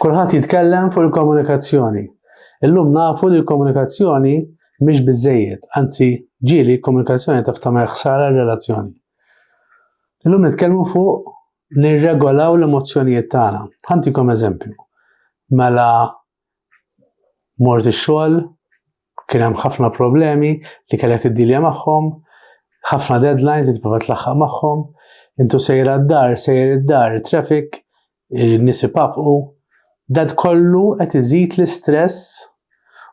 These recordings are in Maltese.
Kulħadd jitkellem fuq il-komunikazzjoni. Illum nafu li l-komunikazzjoni mhix biżżejjed, anzi ġieli komunikazzjoni taf tagħmel ħsara r-relazzjoni. Illum nitkellmu fuq nirregolaw l-emozzjonijiet tagħna. Ħantikom eżempju. Mela mort ix-xogħol, kien hemm ħafna problemi li kellek tiddilja magħhom, ħafna deadlines li tibqa' tlaħħaq magħhom, intu sejra d-dar, sejr id-dar, traffic, nies ipapqu, dan kollu qed iżid l-istress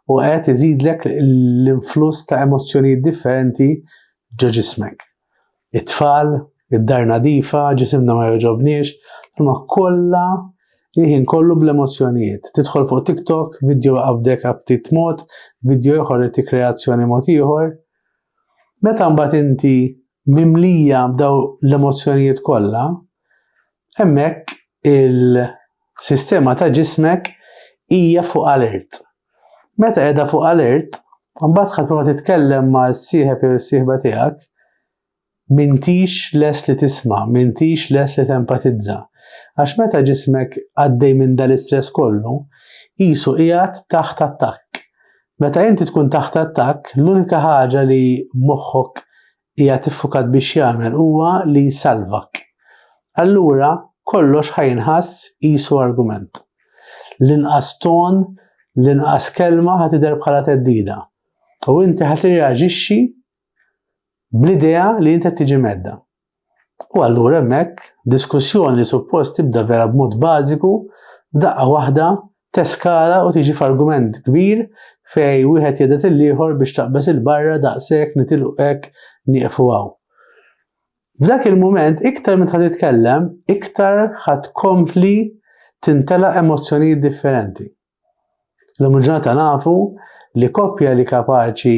u qed iżidlek l-influss ta' emozzjonijiet differenti ġo ġismek. It-tfal, id-dar nadifa, ġisimna ma jogħġobniex, imma kollha il-ħin kollu bl-emozzjonijiet. Tidħol fuq TikTok, video qabdek b'tit mod, video ieħor itik reazzjoni mod ieħor. Meta mbagħad inti mimlija b'daw l-emozzjonijiet kollha, hemmhekk il-sistema ta' ġismek hija fuq alert. Meta qiegħda fuq alert, mbagħad ħadd prova titkellem ma' s-sieħeb jew is-sieħba tiegħek, m'intix lest li tisma', m'intix lest li tempatizza. Għax meta ġismek għaddej minn dal-istress kollu, qisu qiegħed taħt attakk. Meta inti tkun taħt attakk, l-unika ħaġa li moħħok hija tiffukat biex jagħmel huwa li jsalvak. Allura kollox ħajinħass qisu argument. L-inqas ton, l-inqas kelma ħad tidher bħala theddida. U inti ħad tirreaġixxi bl-idea li inti tiġi medda. U allura hemmhekk diskussjoni li suppost tibda vera b'mod bażiku, b'daqqa waħda teskala u tiġi f'argument kbir fejn wieħed jedet il-ieħor biex taqbes il-barra daqshekk nitilqu hekk nieqfu hawn. F'dak il-mument iktar minn ħad titkellem, iktar ħadd tkompli tintelaq emozzjonijiet differenti. L-lum il-ġurnata nafu li koppja li kapaċi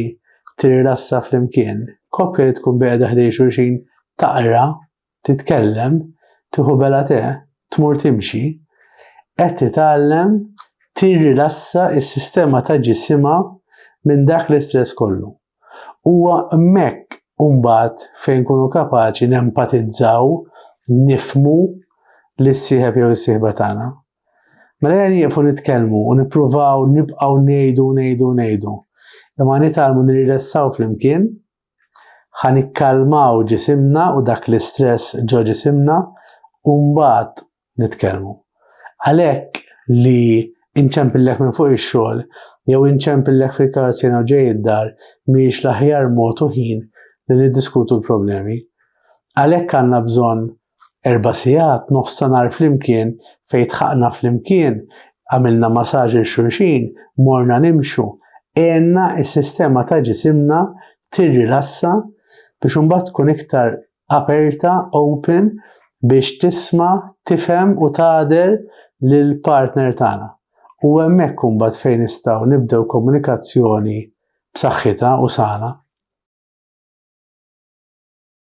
tirrilassa flimkien, koppja li tkun qiegħda ħdej xulxin taqra, titkellem, tieħu bela tmur timxi, qed titgħallem tirrilassa s-sistema ta' ġisimha minn dak l-istress kollu. Huwa hemmhekk mbagħad fejn nkunu kapaċi nempatizzaw, nifhmu lis-sieħeb jew is-sieħba tagħna. Mela nieqfu nitkellmu u nippruvaw nibqgħu ngħidu. Imma nitgħallmu nirrilassaw flimkien, ħanikkalmaw ġisimna u dak l-istress ġo ġisimna u mbagħad nitkellmu. Għalhekk li inċempillek minn fuq ix-xogħol jew inċempillek fil-karozza jew ġej id-dar mhijiex l-aħjar mod u ħin li niddiskutu l-problemi. Għalhekk għandna bżonn 4 sigħat nofs nar flimkien fejn tħaqna flimkien, għamilna masaġġ il xulxin, morna nimxu, għenna s-sistema ta' ġisimna tirrilassa biex imbagħad tkun iktar aperta, open biex tisma', tifhem u tagħdel lill-partner tagħna. U hemmhekk imbagħad fejn nistgħu nibdew komunikazzjoni b'saħħitha u sana.